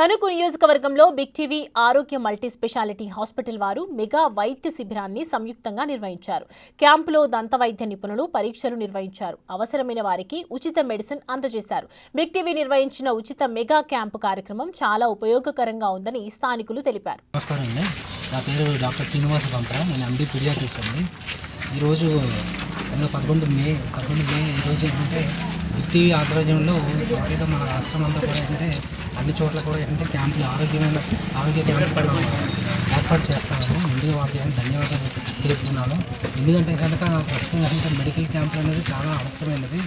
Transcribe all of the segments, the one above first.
తణుకు నియోజకవర్గంలో big TV ఆరోగ్య multi speciality hospital వారు మెగా వైద్య శిబిరాన్ని సంయుక్తంగా నిర్వహించారు. క్యాంపులో దంత వైద్య నిపుణులు పరీక్షలు నిర్వహించారు. అవసరమైన వారికి ఉచిత మెడిసిన్ అందజేశారు. బిగ్ టీవీ నిర్వహించిన ఉచిత మెగా క్యాంపు కార్యక్రమం చాలా ఉపయోగకరంగా ఉందని స్థానికులు తెలిపారు. నమస్కారం అండి, నా పేరు డాక్టర్ శ్రీనివాస పంప. నేను ఎండి పీడియాట్రిక్స్ అండి. ఈరోజు 11 మే ఈరోజు ఏంటంటే బిగ్ టీవీ ఆధ్వర్యంలో టోటల్గా మన రాష్ట్రం అంతా కూడా ఏంటంటే అన్ని చోట్ల కూడా ఏంటంటే క్యాంపులు ఆరోగ్య క్యాంపులు ఏర్పాటు చేస్తాము. ముందుగా వాళ్ళకి ధన్యవాదాలు తెలుపుతున్నాను. ఎందుకంటే కనుక ప్రస్తుతం ఏంటంటే మెడికల్ క్యాంపులు అనేది చాలా అవసరమైనది.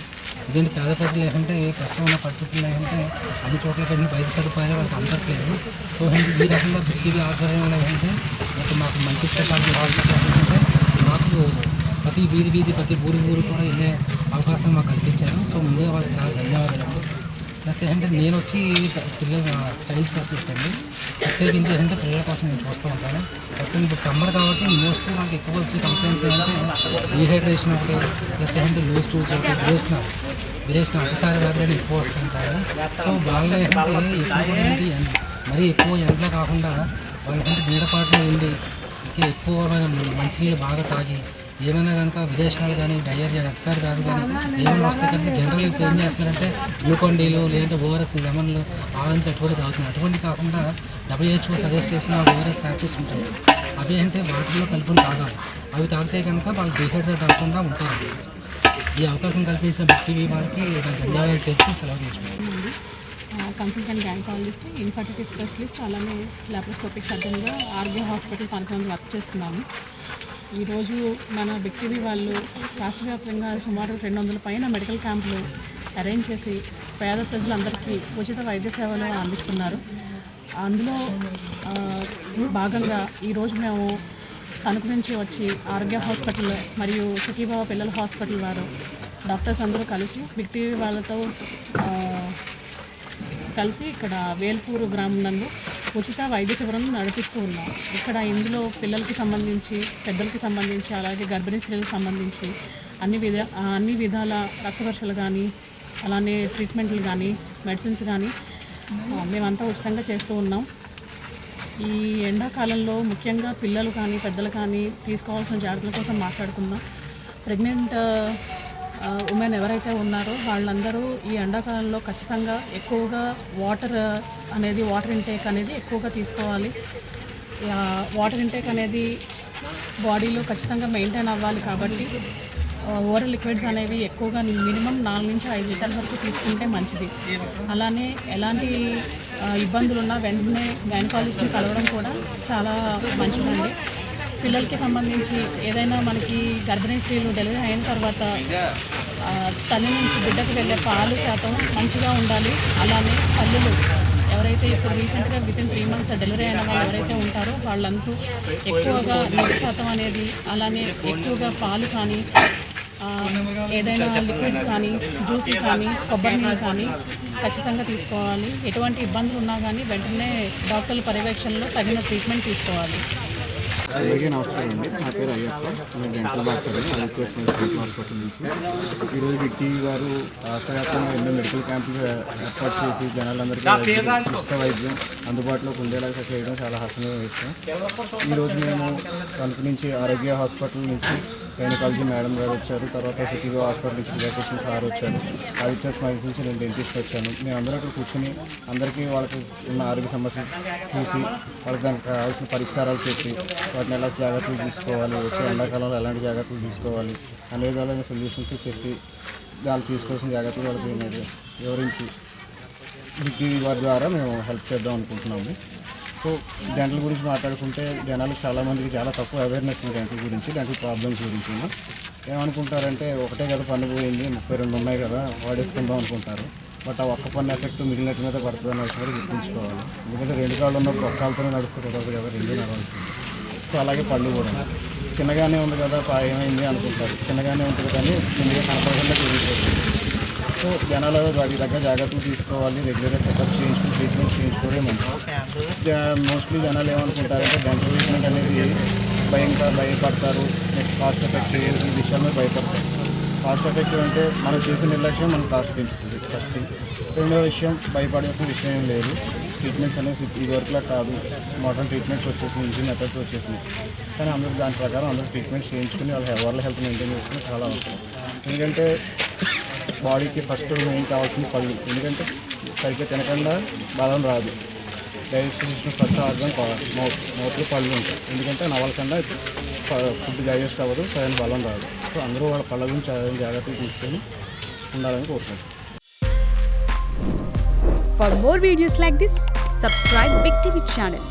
ఇదేంటి పేద ప్రజలు ఏంటంటే ప్రస్తుతం ఉన్న పరిస్థితుల్లో ఏంటంటే అన్ని చోట్లకి వైద్య సదుపాయాలు వాళ్ళకి అందట్లేదు. సో ఏంటంటే ఈ రకంగా బిగ్ టీవీ ఆధ్వర్యంలో ఏంటంటే మాకు మల్టీ స్పెషాలిటీ హాస్పిటల్స్ ఏంటంటే మాకు ప్రతి వీధి ప్రతి ఊరు కూడా వెళ్ళే అవకాశం మాకు కల్పించారు. సో ముందుగా వాళ్ళకి చాలా ధన్యవాదాలు అండి. ప్లస్ ఏంటంటే నేను వచ్చి చైల్డ్ స్పెషలిస్ట్ అండి. ప్రత్యేకించి ఏంటంటే పిల్లల కోసం నేను చూస్తూ ఉంటాను. ప్రస్తుతం ఇప్పుడు సమ్మర్ కాబట్టి మోస్ట్లీ వాళ్ళకి ఎక్కువ వచ్చే కంప్లైంట్స్ ఏంటంటే డీహైడ్రేషన్ ఒకటి, ప్లస్ ఏంటంటే లో స్టూల్స్ ఒకటి, విరేషన్ అతిసారి వ్యాధులు ఎక్కువ వస్తుంటాయి. సో వాళ్ళు ఏంటంటే ఎక్కువ ఏంటి మరీ ఎక్కువ ఎండలో కాకుండా వాళ్ళకంటే నీడపాటులో ఉండి ఇంకా ఎక్కువ మంచినీళ్ళు బాగా తాగి ఏమైనా కనుక విదేశాలు కానీ డయేరియా అతిసారి వ్యాధి కానీ ఏమైనా వస్తే కనుక జనరల్ ఇప్పుడు ఏం చేస్తున్నారంటే గ్లూకాన్-డీలు లేదంటే ఓఆర్ఎస్ లెమన్లు ఆరెంజ్ అటువంటి తాగుతున్నాయి. అటువంటి కాకుండా WHO సజెస్ట్ చేసిన ఓఆర్ఎస్ సాచెట్స్ ఉంటాయి. అవి అంటే వాటిల్లో కలుపుని తాగాలి. అవి తాగితే కనుక వాళ్ళు డీహైడ్రేట్ అవ్వకుండా ఉంటారు. ఈ అవకాశం కల్పించిన బిగ్ టీవీ వాళ్ళకి ధన్యవాదాలు చెప్పి సెలవు తీసుకుంటాం. కన్సల్టెంట్ గైనకాలజిస్ట్, ఇన్ఫర్టిలిటీ స్పెషలిస్ట్, అలానే లాప్రోస్కోపిక్ సర్జన్గా ఆర్గే హాస్పిటల్ తణుకులో వర్క్ చేస్తున్నాము. ఈరోజు మన బిగ్ టీవీ వాళ్ళు రాష్ట్ర వ్యాప్తంగా సుమారు 200 పైన మెడికల్ క్యాంపులు అరేంజ్ చేసి పేద ప్రజలందరికీ ఉచిత వైద్య సేవలు అందిస్తున్నారు. అందులో భాగంగా ఈరోజు మేము తణుకు నుంచి వచ్చి ఆరోగ్య హాస్పిటల్ మరియు సుఖీబాబా పిల్లల హాస్పిటల్ వారు డాక్టర్స్ అందరూ కలిసి బిగ్ టీవీ వాళ్ళతో కలిసి ఇక్కడ వేల్పూరు గ్రామం నందు ఉచిత వైద్య శిబిరం నడిపిస్తూ ఉన్నాం. ఇందులో పిల్లలకి సంబంధించి, పెద్దలకి సంబంధించి, అలాగే గర్భిణీ స్త్రీలకు సంబంధించి అన్ని విధాల రక్త పరీక్షలు కానీ, అలానే ట్రీట్మెంట్లు కానీ, మెడిసిన్స్ కానీ మేమంతా ఉచితంగా చేస్తూ ఉన్నాం. ఈ ఎండాకాలంలో ముఖ్యంగా పిల్లలు కానీ పెద్దలు కానీ తీసుకోవాల్సిన జాగ్రత్తల కోసం మాట్లాడుకుందాం. ప్రెగ్నెంట్ ఉమెన్ ఎవరైతే ఉన్నారో వాళ్ళందరూ ఈ ఎండాకాలంలో ఖచ్చితంగా ఎక్కువగా వాటర్ ఇంటేక్ అనేది ఎక్కువగా తీసుకోవాలి. వాటర్ ఇంటేక్ అనేది బాడీలో ఖచ్చితంగా మెయింటైన్ అవ్వాలి. కాబట్టి ఓరల్ లిక్విడ్స్ అనేవి ఎక్కువగా మినిమం 4 నుంచి 5 లీటర్ల వరకు తీసుకుంటే మంచిది. అలానే ఎలాంటి ఇబ్బందులు ఉన్నా వెంటనే గైనకాలజిస్ట్ని కలవడం కూడా చాలా మంచిదండి. పిల్లలకి సంబంధించి ఏదైనా మనకి గర్భిణీ స్త్రీలు డెలివరీ అయిన తర్వాత తల్లి నుంచి బిడ్డకు వెళ్ళే పాలు శాతం మంచిగా ఉండాలి. అలానే తల్లులు ఎవరైతే ఇప్పుడు రీసెంట్గా వితిన్ 3 months డెలివరీ అయిన వాళ్ళు ఎవరైతే ఉంటారో వాళ్ళంటూ ఎక్కువగా నీటి శాతం అనేది, అలానే ఎక్కువగా పాలు కానీ, ఏదైనా లిక్విడ్స్ కానీ, జ్యూస్ కానీ, కొబ్బరి నీళ్ళు కానీ ఖచ్చితంగా తీసుకోవాలి. ఎటువంటి ఇబ్బందులు ఉన్నా కానీ వెంటనే డాక్టర్ల పర్యవేక్షణలో తగిన ట్రీట్మెంట్ తీసుకోవాలి. అందరికీ నమస్కారం అండి. నా పేరు అయ్యప్ప. నేను డెంటల్ డాక్టర్ డెంటల్ హాస్పిటల్ నుంచి. ఈరోజు బిగ్ టీవీ వారు రాష్ట్ర వ్యాప్తంగా ఎన్నో మెడికల్ క్యాంపులు ఏర్పాటు చేసి జనాలందరికీ ఉచిత వైద్యం అందుబాటులోకి ఉండేలాగా చేయడం చాలా హర్షణీయ విషయం. ఈరోజు మేము తణుకు నుంచి ఆరోగ్య హాస్పిటల్ నుంచి గైనకాలజీ మేడం గారు వచ్చారు. తర్వాత సుఖీబాబా హాస్పిటల్ నుంచి పీడియాట్రిషియన్ సార్ వచ్చారు. ఆదిత్య స్మైల్స్ నుంచి నేను డెంటిస్ట్ వచ్చాను. మేము అందరూ ఇక్కడ కూర్చొని అందరికీ వాళ్ళకి ఉన్న ఆరోగ్య సమస్యలు చూసి వాళ్ళకి దానికి కావాల్సిన పరిష్కారాలు చెప్పి వాటిని ఎలా జాగ్రత్తలు తీసుకోవాలి, వచ్చే ఎండాకాలంలో ఎలాంటి జాగ్రత్తలు తీసుకోవాలి అనే విధాలైన సొల్యూషన్స్ చెప్పి దాన్ని తీసుకోవాల్సిన జాగ్రత్తలు వాళ్ళకి వివరించి బిగ్ టీవీ వారి ద్వారా మేము హెల్ప్ చేద్దాం అనుకుంటున్నాము. సో డెంటల్ గురించి మాట్లాడుకుంటే జనాలకు చాలామందికి చాలా తక్కువ అవేర్నెస్ ఉంది డెంటల్ గురించి, డెంటల్ ప్రాబ్లమ్స్ గురించి. ఏమనుకుంటారంటే ఒకటే కదా పన్ను పోయింది, 32 ఉన్నాయి కదా వాడేసుకుందాం అనుకుంటారు. బట్ ఆ ఒక్క పన్ను ఎఫెక్ట్ మిగిలినట్టు మీద పడుతుంది అనే విషయం కూడా గుర్తుంచుకోవాలి. ఎందుకంటే 2 కాళ్ళు ఉన్నప్పుడు ఒక్క కాళ్ళతోనే నడుస్తూ కుదరదు కదా, 2 నడవాల్సింది. సో అలాగే పళ్ళు కూడా చిన్నగానే ఉంది కదా ఏమైంది అనుకుంటారు. చిన్నగానే ఉంటుంది కానీ ముందుగా కనపడకుండా తిరిగిపోతుంది. సో జనాలు వాటి దగ్గర జాగ్రత్తలు తీసుకోవాలి. రెగ్యులర్గా చెకప్ చేయించుకుని ట్రీట్మెంట్ చేయించుకోవడం మంచిది. మోస్ట్లీ జనాలు ఏమనుకుంటారంటే డెంటల్ ట్రీట్మెంట్ అనేది భయపడతారు. నెక్స్ట్ కాస్ట్ ఎఫెక్టివ్ ఈ విషయాల మీద భయపడతారు. కాస్ట్ ఎఫెక్టివ్ అంటే మనం చేసిన నిర్లక్ష్యం మనకు కాస్ట్ పెంచుతుంది ఫస్ట్ థింగ్. రెండో విషయం భయపడాల్సిన విషయం ఏం లేదు. ట్రీట్మెంట్స్ అనేవి ఇదివరకులా కాదు, మోడర్న్ ట్రీట్మెంట్స్ వచ్చేసినాయి, ఈజీ మెథడ్స్ వచ్చేసినాయి. కానీ అందరూ దాని ప్రకారం అందరూ ట్రీట్మెంట్స్ చేయించుకుని వాళ్ళ హెల్త్ మెయింటైన్ చేసుకుని చాలా అవసరం. ఎందుకంటే బాడీకి ఫస్ట్ మెయిన్ కావాల్సింది పళ్ళు. ఎందుకంటే సరిగ్గా తినకుండా బలం రాదు. డైజెషన్ సిస్టమ్ ఫస్ట్ ఆర్గన్ మౌత్లో పళ్ళు ఉంటాయి. ఎందుకంటే నవలకుండా ఫుడ్ డైజెస్ట్ అవ్వదు, సరైన బలం రాదు. సో అందరూ వాళ్ళ పళ్ళ గురించి జాగ్రత్తగా తీసుకొని ఉండాలని కోరుకుంటున్నాను. For more videos like this, subscribe Big TV channel.